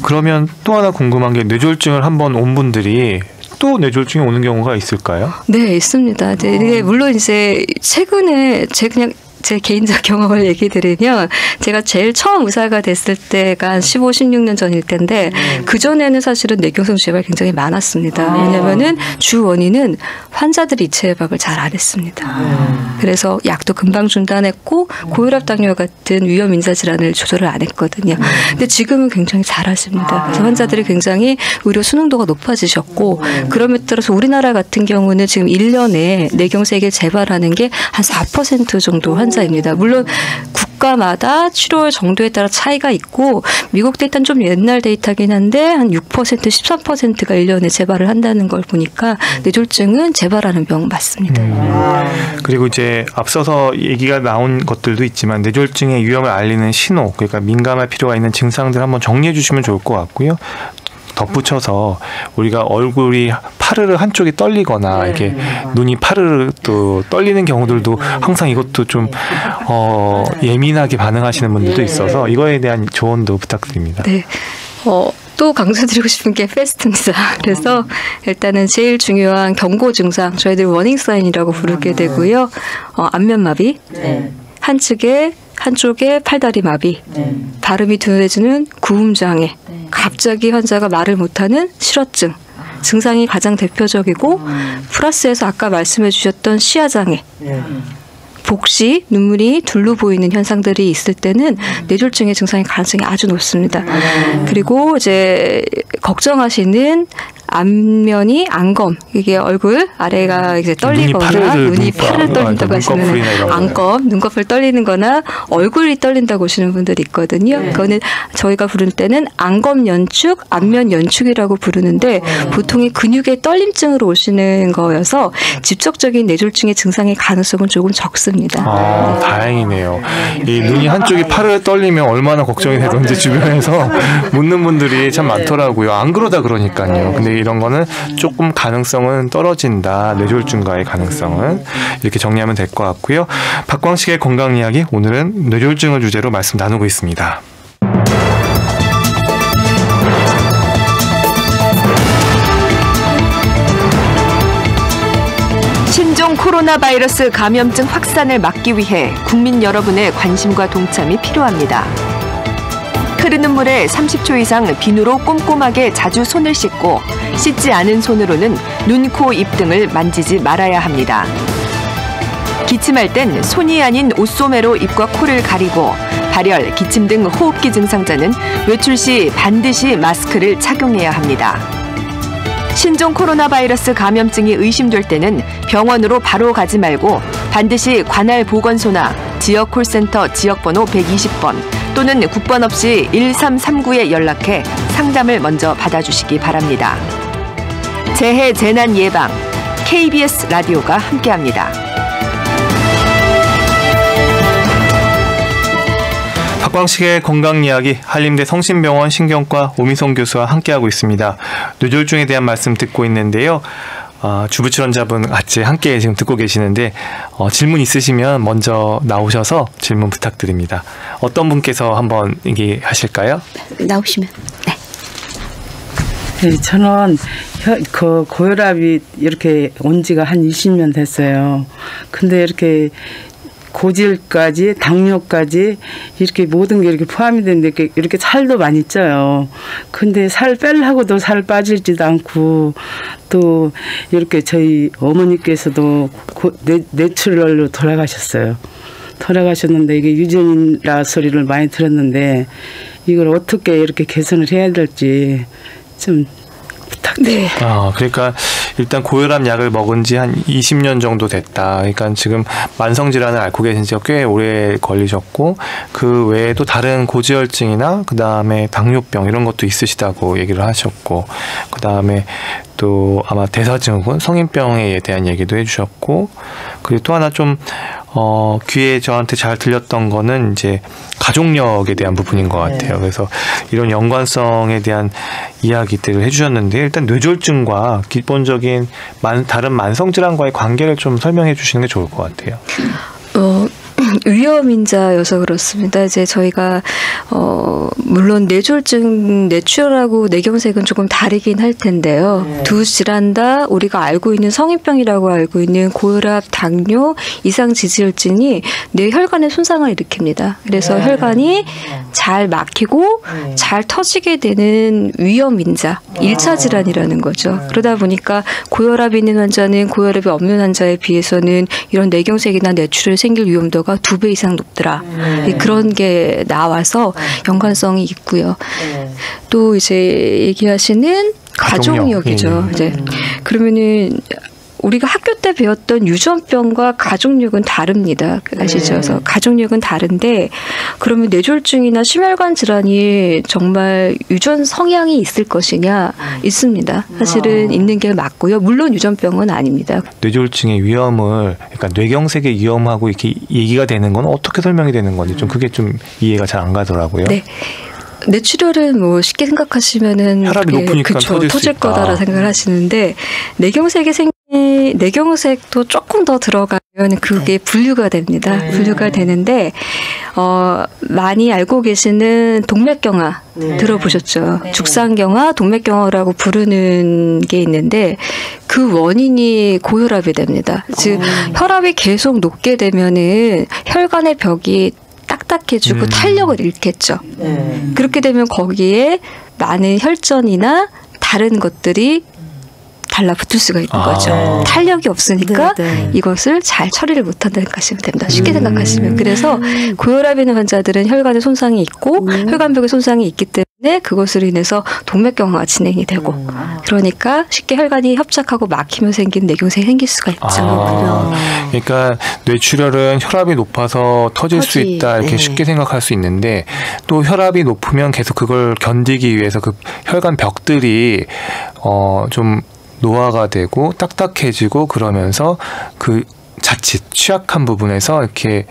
Speaker 1: 그러면 또 하나 궁금한 게 뇌졸중을 한번 온 분들이 또 뇌졸중이 오는 경우가 있을까요?
Speaker 2: 네, 있습니다. 이제 물론 이제 최근에 제 개인적 경험을 얘기 드리면 제가 제일 처음 의사가 됐을 때가 한 15, 16년 전일 텐데 그전에는 사실은 뇌경색 재발 굉장히 많았습니다. 왜냐하면은 주 원인은 환자들이 이체 예방을 잘 안 했습니다. 그래서 약도 금방 중단했고 고혈압 당뇨 같은 위험 인자 질환을 조절을 안 했거든요. 근데 지금은 굉장히 잘 하십니다. 그래서 환자들이 굉장히 의료 수능도가 높아지셨고 그럼에 따라서 우리나라 같은 경우는 지금 1년에 뇌경색이 재발하는 게 한 4% 정도 환자입니다. 물론 국가마다 치료의 정도에 따라 차이가 있고 미국 데이터는 좀 옛날 데이터긴 한데 한 6%, 13%가 1년에 재발을 한다는 걸 보니까 뇌졸중은 재발하는 병 맞습니다.
Speaker 1: 그리고 이제 앞서서 얘기가 나온 것들도 있지만 뇌졸중의 위험을 알리는 신호, 그러니까 민감할 필요가 있는 증상들 한번 정리해 주시면 좋을 것 같고요. 덧붙여서 우리가 얼굴이 파르르 한쪽이 떨리거나 이렇게 눈이 파르르 또 떨리는 경우들도 항상 이것도 좀 예민하게 반응하시는 분들도 있어서 이거에 대한 조언도 부탁드립니다.
Speaker 2: 네. 또 강조드리고 싶은 게 패스트입니다. 그래서 일단은 제일 중요한 경고 증상, 저희들 워닝 사인이라고 부르게 되고요. 안면마비, 한쪽에 팔다리 마비, 발음이 둔해지는 구음장애, 갑자기 환자가 말을 못하는 실어증, 증상이 가장 대표적이고 플러스해서 아까 말씀해 주셨던 시야장애, 복시, 눈물이 둘로 보이는 현상들이 있을 때는 뇌졸중의 증상의 가능성이 아주 높습니다. 그리고 이제 걱정하시는 안면이 안검, 이게 얼굴 아래가 이제 떨리거나 눈이 파르르 떨린다고 하시는 안검, 눈꺼풀 떨리는거나 얼굴이 떨린다고 하시는 분들이 있거든요. 그거는 저희가 부를 때는 안검 연축, 안면 연축이라고 부르는데 보통이 근육의 떨림증으로 오시는 거여서 직접적인 뇌졸중의 증상의 가능성은 조금 적습니다.
Speaker 1: 다행이네요. 이 눈이 한쪽이 파르르 떨리면 얼마나 걱정이 되던지 주변에서 묻는 분들이 참 많더라고요. 안 그러다 그러니까요. 근데 이런 거는 조금 가능성은 떨어진다. 뇌졸중과의 가능성은. 이렇게 정리하면 될 것 같고요. 박광식의 건강 이야기, 오늘은 뇌졸중을 주제로 말씀 나누고 있습니다.
Speaker 4: 신종 코로나 바이러스 감염증 확산을 막기 위해 국민 여러분의 관심과 동참이 필요합니다. 흐르는 물에 30초 이상 비누로 꼼꼼하게 자주 손을 씻고 씻지 않은 손으로는 눈, 코, 입 등을 만지지 말아야 합니다. 기침할 땐 손이 아닌 옷소매로 입과 코를 가리고 발열, 기침 등 호흡기 증상자는 외출 시 반드시 마스크를 착용해야 합니다. 신종 코로나 바이러스 감염증이 의심될 때는 병원으로 바로 가지 말고 반드시 관할 보건소나 지역 콜센터 지역번호 120번 또는 국번 없이 1339에 연락해 상담을 먼저 받아주시기 바랍니다. 재해 재난 예방, KBS 라디오가 함께합니다.
Speaker 1: 박광식의 건강 이야기, 한림대 성심병원 신경과 오미송 교수와 함께하고 있습니다. 뇌졸중에 대한 말씀 듣고 있는데요. 주부 출연자분 같이 함께 지금 듣고 계시는데 질문 있으시면 먼저 나오셔서 질문 부탁드립니다. 어떤 분께서 한번 얘기하실까요?
Speaker 3: 나오시면.
Speaker 5: 네, 저는 고혈압이 이렇게 온 지가 한 20년 됐어요. 근데 이렇게 고질까지 당뇨까지 이렇게 모든 게 이렇게 포함이 되는데 이렇게 살도 많이 쪄요. 근데 살 빼려고도 살 빠지지도 않고 또 이렇게 저희 어머니께서도 뇌출혈로 돌아가셨어요. 돌아가셨는데 이게 유전이라 소리를 많이 들었는데 이걸 어떻게 이렇게 개선을 해야 될지 좀 부탁드려요.
Speaker 1: 그러니까 일단 고혈압 약을 먹은 지 한 20년 정도 됐다. 그러니까 지금 만성 질환을 앓고 계신 지가 꽤 오래 걸리셨고 그 외에도 다른 고지혈증이나 그다음에 당뇨병 이런 것도 있으시다고 얘기를 하셨고 그다음에 또 아마 대사증후군 성인병에 대한 얘기도 해주셨고 그리고 또 하나 좀 귀에 저한테 잘 들렸던 거는 이제 가족력에 대한 부분인 것 같아요. 그래서 이런 연관성에 대한 이야기들을 해주셨는데 일단 뇌졸중과 기본적인 다른 만성 질환과의 관계를 좀 설명해 주시는 게 좋을 것 같아요.
Speaker 2: 위험인자여서 그렇습니다. 이제 저희가 물론 뇌졸중, 뇌출혈하고 뇌경색은 조금 다르긴 할 텐데요. 두 질환 다 우리가 알고 있는 성인병이라고 알고 있는 고혈압, 당뇨, 이상 지지혈증이 뇌혈관의 손상을 일으킵니다. 그래서 혈관이 잘 막히고 잘 터지게 되는 위험인자, 1차 질환이라는 거죠. 그러다 보니까 고혈압이 있는 환자는 고혈압이 없는 환자에 비해서는 이런 뇌경색이나 뇌출혈이 생길 위험도가 2배 이상 높더라. 그런 게 나와서 연관성이 있고요. 또 이제 얘기하시는 가족력이죠. 이제 그러면은 우리가 학교 때 배웠던 유전병과 가족력은 다릅니다. 아시죠? 그래서 가족력은 다른데 그러면 뇌졸중이나 심혈관 질환이 정말 유전 성향이 있을 것이냐? 있습니다. 사실은 있는 게 맞고요. 물론 유전병은 아닙니다.
Speaker 1: 뇌졸중의 위험을, 그러니까 뇌경색의 위험하고 이렇게 얘기가 되는 건 어떻게 설명이 되는 건지 좀 그게 좀 이해가 잘 안 가더라고요.
Speaker 2: 네. 뇌출혈은 뭐 쉽게 생각하시면은
Speaker 1: 혈압이 높으니까
Speaker 2: 터질 거다라 생각을 하시는데 뇌경색도 조금 더 들어가면 그게 분류가 됩니다. 분류가 되는데 많이 알고 계시는 동맥경화 들어보셨죠? 죽상경화, 동맥경화라고 부르는 게 있는데 그 원인이 고혈압이 됩니다. 즉 혈압이 계속 높게 되면은 혈관의 벽이 딱딱해지고 탄력을 잃겠죠. 그렇게 되면 거기에 많은 혈전이나 다른 것들이 달라붙을 수가 있는 거죠. 탄력이 없으니까 이것을 잘 처리를 못한다고 생각하시면 됩니다. 쉽게 생각하시면. 그래서 고혈압 있는 환자들은 혈관에 손상이 있고 혈관벽에 손상이 있기 때문에 그것으로 인해서 동맥경화가 진행이 되고 그러니까 쉽게 혈관이 협착하고 막히면 생기는 뇌경색이 생길 수가 있죠.
Speaker 1: 그러니까 뇌출혈은 혈압이 높아서 터질 수 있다 이렇게 쉽게 생각할 수 있는데 또 혈압이 높으면 계속 그걸 견디기 위해서 그 혈관 벽들이 좀 노화가 되고 딱딱해지고 그러면서 그 자칫 취약한 부분에서 이렇게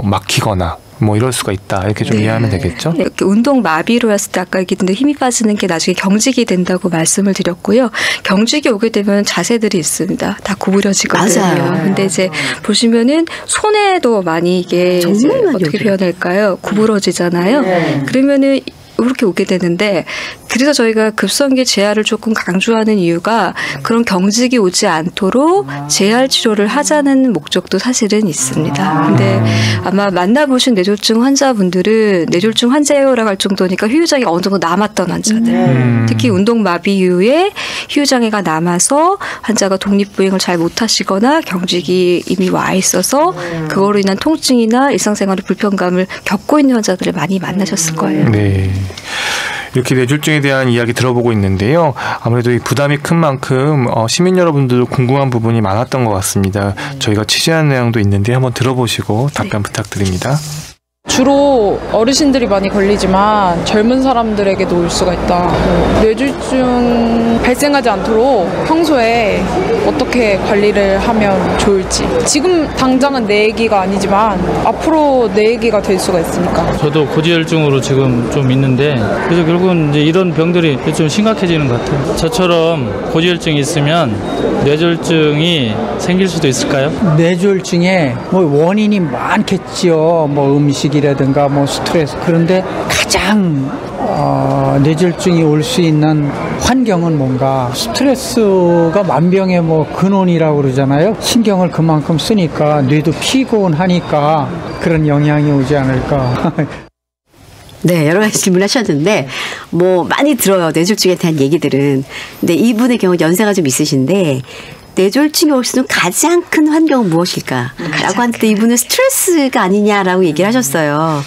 Speaker 1: 막히거나 뭐 이럴 수가 있다 이렇게 좀 이해하면 되겠죠?
Speaker 2: 네, 이렇게 운동 마비로 했을 때 아까 얘기했는데 힘이 빠지는 게 나중에 경직이 된다고 말씀을 드렸고요. 경직이 오게 되면 자세들이 있습니다. 다 구부려지거든요.
Speaker 3: 맞아요.
Speaker 2: 근데 이제 보시면은 손에도 많이 이게 이제 어떻게 표현할까요? 구부러지잖아요. 그러면은 이렇게 오게 되는데 그래서 저희가 급성기 재활을 조금 강조하는 이유가 그런 경직이 오지 않도록 재활 치료를 하자는 목적도 사실은 있습니다. 근데 아마 만나보신 뇌졸중 환자분들은 뇌졸중 환자예요라고 할 정도니까 후유장이 어느 정도 남았던 환자들 특히 운동마비 이후에 후유장애가 남아서 환자가 독립부행을 잘 못하시거나 경직이 이미 와 있어서 그거로 인한 통증이나 일상생활의 불편감을 겪고 있는 환자들을 많이 만나셨을 거예요.
Speaker 1: 네. 이렇게 뇌졸중에 대한 이야기 들어보고 있는데요. 아무래도 이 부담이 큰 만큼 시민 여러분들도 궁금한 부분이 많았던 것 같습니다. 저희가 취재한 내용도 있는데 한번 들어보시고 답변 부탁드립니다.
Speaker 6: 주로 어르신들이 많이 걸리지만 젊은 사람들에게도 올 수가 있다. 뇌졸중 발생하지 않도록 평소에 어떻게 관리를 하면 좋을지. 지금 당장은 내 얘기가 아니지만 앞으로 내 얘기가 될 수가 있으니까.
Speaker 7: 저도 고지혈증으로 지금 좀 있는데 그래서 결국은 이제 이런 병들이 좀 심각해지는 것 같아요. 저처럼 고지혈증이 있으면 뇌졸중이 생길 수도 있을까요?
Speaker 8: 뇌졸중에 뭐 원인이 많겠죠. 뭐 음식이라든가 뭐 스트레스. 그런데 가장 뇌졸중이 올 수 있는 환경은 뭔가 스트레스가 만병의 뭐 근원이라고 그러잖아요. 신경을 그만큼 쓰니까 뇌도 피곤하니까 그런 영향이 오지 않을까.
Speaker 3: 네, 여러 가지 질문하셨는데 뭐 많이 들어요. 뇌졸중에 대한 얘기들은. 근데 이분의 경우 연세가 좀 있으신데 뇌졸중이 올 수 있는 가장 큰 환경은 무엇일까? 라고 할 때 이분은 스트레스가 아니냐라고 얘기를 하셨어요.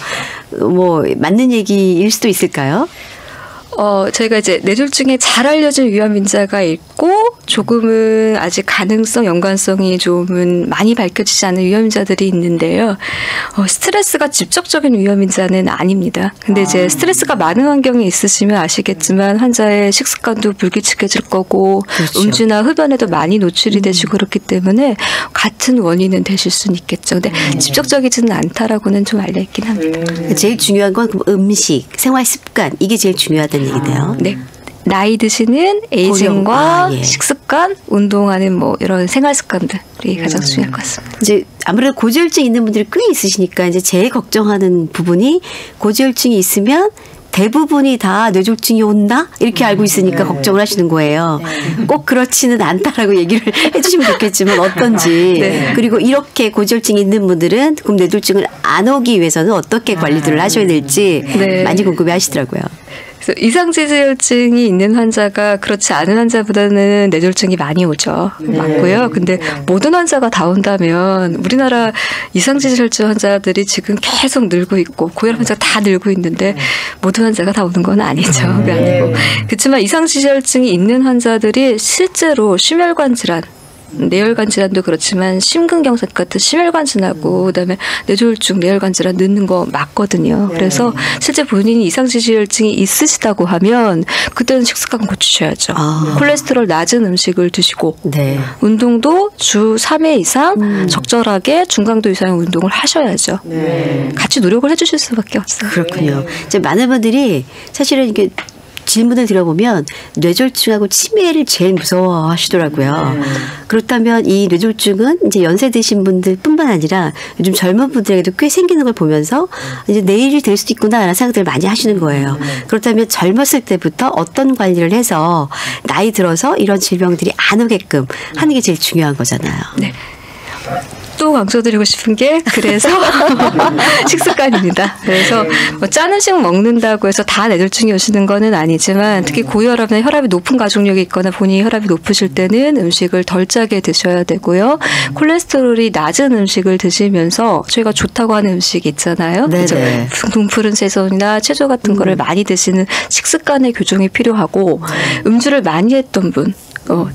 Speaker 3: 뭐 맞는 얘기일 수도 있을까요?
Speaker 2: 저희가 이제 뇌졸중에 잘 알려진 위험인자가 있고 조금은 아직 가능성, 연관성이 조금은 많이 밝혀지지 않은 위험인자들이 있는데요. 스트레스가 직접적인 위험인자는 아닙니다. 근데 이제 스트레스가 많은 환경에 있으시면 아시겠지만 환자의 식습관도 불규칙해질 거고
Speaker 3: 그렇죠.
Speaker 2: 음주나 흡연에도 많이 노출이 되시고 그렇기 때문에 같은 원인은 되실 수는 있겠죠. 근데 직접적이지는 않다라고는 좀 알려있긴 합니다.
Speaker 3: 제일 중요한 건 음식, 생활 습관 이게 제일 중요하다는 얘기네요.
Speaker 2: 네. 나이 드시는 에이징과
Speaker 3: 고령. 예.
Speaker 2: 식습관, 운동하는 뭐 이런 생활 습관들이 가장 중요할 것 같습니다.
Speaker 3: 이제 아무래도 고지혈증 있는 분들이 꽤 있으시니까 이제 제일 걱정하는 부분이 고지혈증이 있으면 대부분이 다 뇌졸중이 온다? 이렇게 알고 있으니까 걱정을 하시는 거예요. 꼭 그렇지는 않다라고 얘기를 해주시면 좋겠지만 어떤지. 그리고 이렇게 고지혈증이 있는 분들은 그럼 뇌졸중을 안 오기 위해서는 어떻게 관리들을 하셔야 될지 많이 궁금해 하시더라고요.
Speaker 2: 그래서 이상지질증이 있는 환자가 그렇지 않은 환자보다는 뇌졸중이 많이 오죠. 맞고요. 근데 모든 환자가 다 온다면 우리나라 이상지질증 환자들이 지금 계속 늘고 있고 고혈압 환자가 다 늘고 있는데 모든 환자가 다 오는 건 아니죠. 그게 아니고. 그렇지만 이상지질증이 있는 환자들이 실제로 심혈관 질환, 뇌혈관 질환도 그렇지만 심근경색 같은 심혈관 질환하고 그다음에 뇌졸중, 뇌혈관 질환 늦는 거 맞거든요. 그래서 실제 본인이 이상지질증이 있으시다고 하면 그때는 식습관 고치셔야죠. 콜레스테롤 낮은 음식을 드시고 운동도 주 3회 이상 적절하게 중강도 이상의 운동을 하셔야죠. 같이 노력을 해주실 수밖에 없어요.
Speaker 3: 그렇군요. 이제 많은 분들이 사실은 이게 질문을 들어보면 뇌졸중하고 치매를 제일 무서워하시더라고요. 그렇다면 이 뇌졸중은 이제 연세 드신 분들뿐만 아니라 요즘 젊은 분들에게도 꽤 생기는 걸 보면서 이제 내일이 될 수도 있구나라는 생각들을 많이 하시는 거예요. 그렇다면 젊었을 때부터 어떤 관리를 해서 나이 들어서 이런 질병들이 안 오게끔 하는 게 제일 중요한 거잖아요.
Speaker 2: 네. 또 강조드리고 싶은 게 그래서 식습관입니다. 그래서 뭐 짠 음식 먹는다고 해서 다 뇌졸중이 오시는 거는 아니지만 특히 고혈압이나 혈압이 높은 가족력이 있거나 본인이 혈압이 높으실 때는 음식을 덜 짜게 드셔야 되고요. 콜레스테롤이 낮은 음식을 드시면서 저희가 좋다고 하는 음식 있잖아요. 그렇죠? 둥푸른 새송이나 채소 같은 거를 많이 드시는 식습관의 교정이 필요하고 음주를 많이 했던 분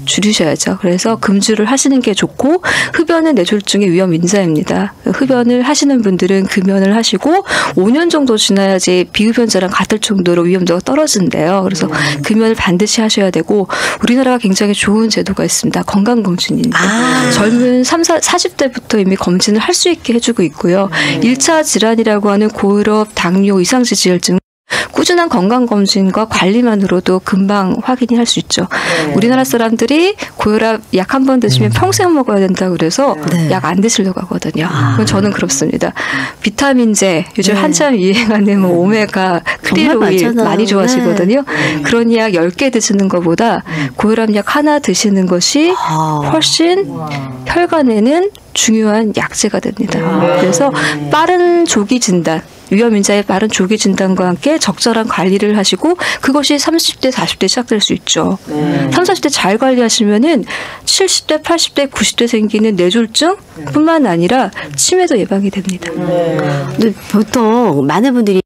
Speaker 2: 줄이셔야죠. 그래서 금주를 하시는 게 좋고 흡연은 뇌졸중의 위험 인자입니다. 흡연을 하시는 분들은 금연을 하시고 5년 정도 지나야지 비흡연자랑 같을 정도로 위험도가 떨어진대요. 그래서 금연을 반드시 하셔야 되고 우리나라가 굉장히 좋은 제도가 있습니다. 건강검진입니다. 젊은 40대부터 이미 검진을 할 수 있게 해주고 있고요. 1차 질환이라고 하는 고혈압, 당뇨, 이상지질증 꾸준한 건강검진과 관리만으로도 금방 확인이 할 수 있죠. 우리나라 사람들이 고혈압 약 한 번 드시면 평생 먹어야 된다고 그래서 약 안 드시려고 하거든요. 저는 그렇습니다. 비타민제, 요즘 한참 유행하는 뭐 오메가, 크릴오일 많이 좋아하시거든요. 그런 약 10개 드시는 것보다 고혈압 약 하나 드시는 것이 훨씬 혈관에는 중요한 약재가 됩니다. 그래서 빠른 조기 진단, 위험인자의 빠른 조기 진단과 함께 적절한 관리를 하시고 그것이 30대, 40대 시작될 수 있죠. 30, 40대 잘 관리하시면은 70대, 80대, 90대 생기는 뇌졸중뿐만 아니라 치매도 예방이 됩니다.
Speaker 3: 근데 보통 많은 분들이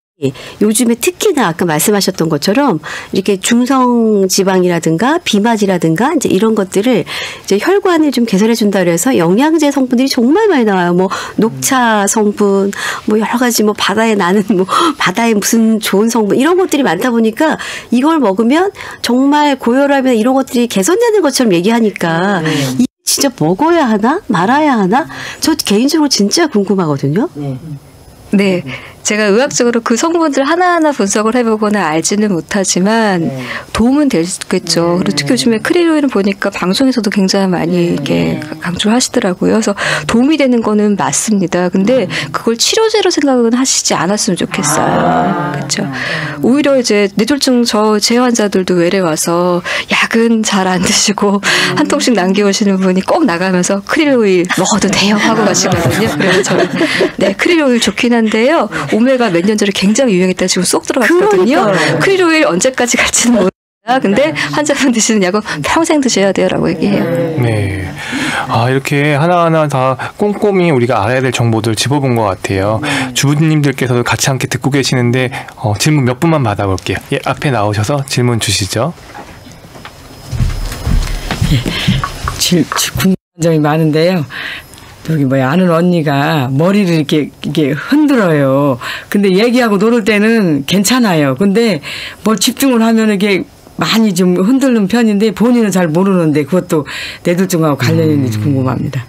Speaker 3: 요즘에 특히나 아까 말씀하셨던 것처럼 이렇게 중성 지방이라든가 비만이라든가 이제 이런 것들을 이제 혈관을 좀 개선해 준다 그래서 영양제 성분들이 정말 많이 나와요. 뭐 녹차 성분, 뭐 여러 가지 뭐 바다에 나는 뭐 바다에 무슨 좋은 성분 이런 것들이 많다 보니까 이걸 먹으면 정말 고혈압이나 이런 것들이 개선되는 것처럼 얘기하니까 이 진짜 먹어야 하나 말아야 하나 저 개인적으로 진짜 궁금하거든요.
Speaker 2: 네. 제가 의학적으로 그 성분들 하나하나 분석을 해보거나 알지는 못하지만 도움은 되겠죠. 그리고 특히 요즘에 크릴오일은 보니까 방송에서도 굉장히 많이 이렇게 강조를 하시더라고요. 그래서 도움이 되는 거는 맞습니다. 근데 그걸 치료제로 생각은 하시지 않았으면 좋겠어요. 그렇죠. 오히려 이제 뇌졸중 제 환자들도 외래 와서 약은 잘 안 드시고 한 통씩 남겨오시는 분이 꼭 나가면서 크릴오일 먹어도 돼요 하고 가시거든요. 그래서 저는 네 크릴오일 좋긴 한데요. 오메가 몇 년 전에 굉장히 유행했다 지금 쏙 들어갔거든요. 크릴오일 언제까지 갈지는 모르겠어요. 근데 환자분 드시는 약은 평생 드셔야 돼요라고 얘기해요.
Speaker 1: 네. 이렇게 하나하나 다 꼼꼼히 우리가 알아야 될 정보들 짚어본 것 같아요. 주부님들께서도 같이 함께 듣고 계시는데 질문 몇 분만 받아볼게요. 앞에 나오셔서 질문 주시죠.
Speaker 9: 궁금한 점이 많은데요. 여기 아는 언니가 머리를 이렇게 흔들어요. 근데 얘기하고 놀을 때는 괜찮아요. 근데 뭘 집중을 하면 이게 많이 좀 흔들는 편인데 본인은 잘 모르는데 그것도 뇌졸중하고 관련이 있는지 궁금합니다.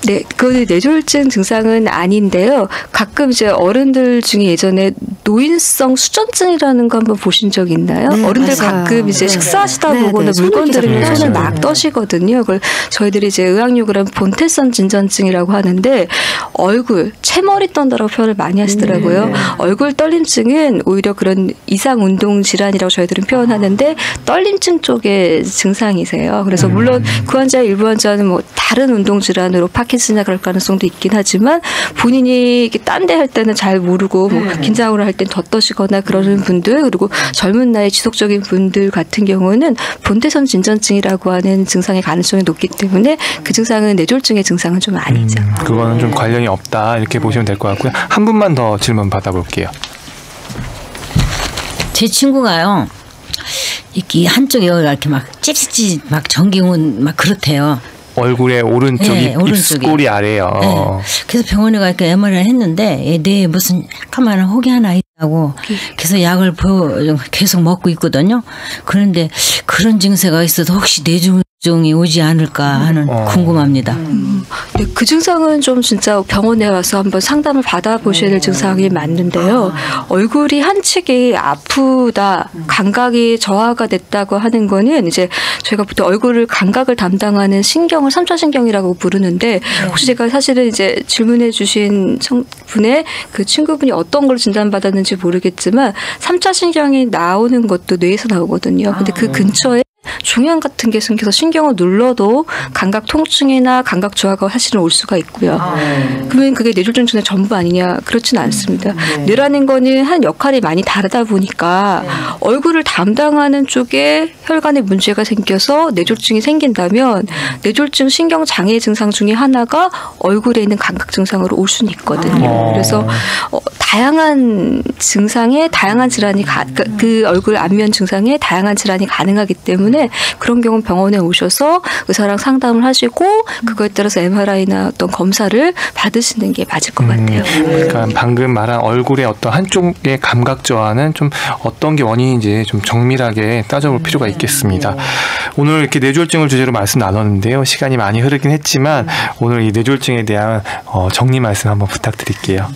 Speaker 2: 네, 그 뇌졸중 증상은 아닌데요. 가끔 이제 어른들 중에 예전에 노인성 수전증이라는 거 한번 보신 적 있나요?
Speaker 3: 네,
Speaker 2: 어른들
Speaker 3: 맞아요.
Speaker 2: 가끔 이제
Speaker 3: 네.
Speaker 2: 식사하시다
Speaker 3: 네,
Speaker 2: 보거나
Speaker 3: 네,
Speaker 2: 물건 들으면
Speaker 3: 손을
Speaker 2: 손을
Speaker 3: 막
Speaker 2: 막 떠시거든요. 그걸 저희들이 이제 의학용어로 하면 본태선 진전증이라고 하는데 얼굴, 채머리 떤다라고 표현을 많이 하시더라고요. 얼굴 떨림증은 오히려 그런 이상 운동 질환이라고 저희들은 표현하는데 떨림증 쪽의 증상이세요. 그래서 물론 그 환자의 일부 환자는 뭐 다른 운동 질환으로 파킨슨이나 그럴 가능성도 있긴 하지만 본인이 딴 데 할 때는 잘 모르고 뭐 긴장을 할 땐 더 떠시거나 그러는 분들 그리고 젊은 나이 지속적인 분들 같은 경우는 본태선 진전증이라고 하는 증상의 가능성이 높기 때문에 그 증상은 뇌졸중의 증상은 좀 아니죠.
Speaker 1: 그거는 좀 관련이 없다 이렇게 보시면 될 것 같고요. 한 분만 더 질문 받아볼게요.
Speaker 10: 제 친구가요. 이렇게 한쪽 여기가 이렇게 막 찝찝 막 전기 온 막 그렇대요.
Speaker 1: 얼굴의 오른쪽이
Speaker 10: 네, 오른쪽이.
Speaker 1: 입꼬리 아래요.
Speaker 10: 네. 그래서 병원에 가니까 MRI를 했는데 뇌에 무슨 약간만 혹이 하나 있다고 그래서 약을 계속 먹고 있거든요. 그런데 그런 증세가 있어도 혹시 뇌졸중이 오지 않을까 하는 궁금합니다.
Speaker 2: 네, 그 증상은 좀 진짜 병원에 와서 한번 상담을 받아보셔야 될 증상이 맞는데요. 얼굴이 한 측이 아프다, 감각이 저하가 됐다고 하는 거는 이제 저희가 보통 얼굴을 감각을 담당하는 신경을 삼차신경이라고 부르는데 혹시 제가 사실은 이제 질문해 주신 분의 그 친구분이 어떤 걸 진단받았는지 모르겠지만 삼차신경이 나오는 것도 뇌에서 나오거든요. 근데 그 근처에 종양 같은 게 생겨서 신경을 눌러도 감각 통증이나 감각 저하가 사실은 올 수가 있고요. 그러면 그게 뇌졸중 증상의 전부 아니냐? 그렇지는 않습니다. 뇌라는 거는 한 역할이 많이 다르다 보니까 얼굴을 담당하는 쪽에 혈관에 문제가 생겨서 뇌졸중이 생긴다면 뇌졸중 신경 장애 증상 중에 하나가 얼굴에 있는 감각 증상으로 올 수는 있거든요. 그래서 다양한 증상에 다양한 질환이 그 얼굴 안면 증상에 다양한 질환이 가능하기 때문에 그런 경우는 병원에 오셔서 의사랑 상담을 하시고 그거에 따라서 MRI나 어떤 검사를 받으시는 게 맞을 것 같아요.
Speaker 1: 그러니까 방금 말한 얼굴의 어떤 한쪽의 감각 저하는 좀 어떤 게 원인인지 좀 정밀하게 따져볼 필요가 있겠습니다. 오늘 이렇게 뇌졸중을 주제로 말씀 나눴는데요. 시간이 많이 흐르긴 했지만 오늘 이 뇌졸중에 대한 정리 말씀 한번 부탁드릴게요.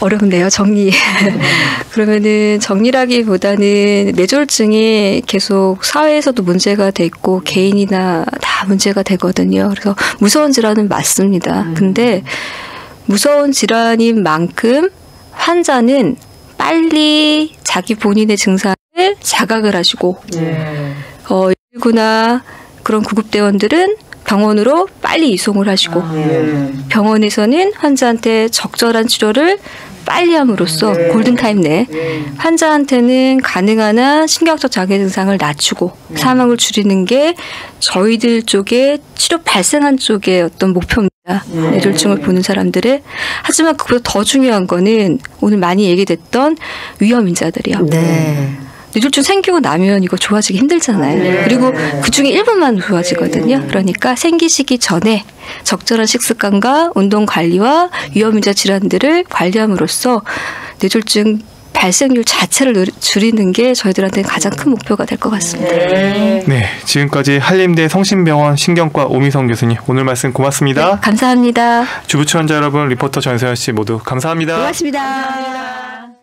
Speaker 2: 어렵네요. 정리. 그러면은 정리라기보다는 뇌졸중이 계속 사회에서도 문제가 됐고 개인이나 다 문제가 되거든요. 그래서 무서운 질환은 맞습니다. 근데 무서운 질환인 만큼 환자는 빨리 자기 본인의 증상을 자각을 하시고 119나 그런 구급대원들은 병원으로 빨리 이송을 하시고 병원에서는 환자한테 적절한 치료를 빨리 함으로써 골든타임 내에 환자한테는 가능한 한 신경학적 장애 증상을 낮추고 사망을 줄이는 게 저희들 쪽에 치료 발생한 쪽의 어떤 목표입니다. 뇌졸중을 보는 사람들의. 하지만 그보다 더 중요한 거는 오늘 많이 얘기됐던 위험인자들이요. 뇌졸중 생기고 나면 이거 좋아지기 힘들잖아요. 그리고 그중에 일부만 좋아지거든요. 그러니까 생기시기 전에 적절한 식습관과 운동 관리와 위험인자 질환들을 관리함으로써 뇌졸중 발생률 자체를 줄이는 게 저희들한테는 가장 큰 목표가 될 것 같습니다.
Speaker 1: 네, 지금까지 한림대 성심병원 신경과 오미성 교수님 오늘 말씀 고맙습니다.
Speaker 2: 네, 감사합니다.
Speaker 1: 주부추 환자 여러분, 리포터 전세현 씨 모두 감사합니다.
Speaker 3: 고맙습니다.